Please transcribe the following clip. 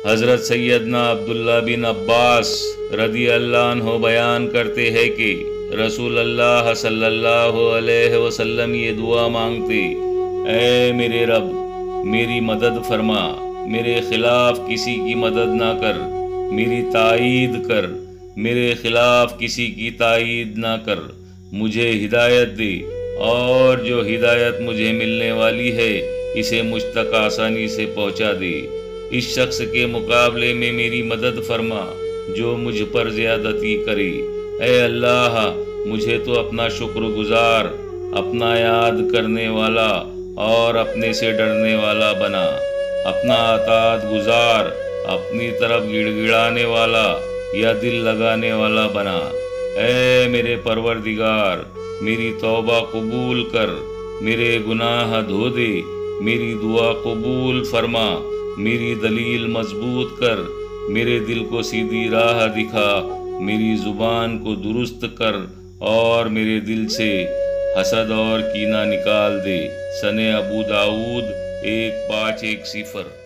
حضرت سیدنا عبداللہ بن عباس رضی اللہ عنہ بیان کرتے ہیں کہ رسول اللہ صلی اللہ علیہ وسلم یہ دعا مانگتے: اے میرے رب، میری مدد فرما، میرے خلاف کسی کی مدد نہ کر، میری تائید کر، میرے خلاف کسی کی تائید نہ کر، مجھے ہدایت دے، اور جو ہدایت مجھے ملنے والی ہے اسے مجھ تک آسانی سے پہنچا دے۔ اس شخص کے مقابلے میں میری مدد فرما جو مجھ پر زیادتی کرے۔ اے اللہ، مجھے تو اپنا شکر گزار، اپنا یاد کرنے والا اور اپنے سے ڈرنے والا بنا، اپنا اطاعت گزار، اپنی طرف گڑ گڑانے والا یا دل لگانے والا بنا۔ اے میرے پروردگار، میری توبہ قبول کر، میرے گناہ دھو دے، میری دعا قبول فرما، میری دلیل مضبوط کر، میرے دل کو سیدھی راہ دکھا، میری زبان کو درست کر، اور میرے دل سے حسد اور کینہ نکال دے۔ سنِ ابو داؤد 1510۔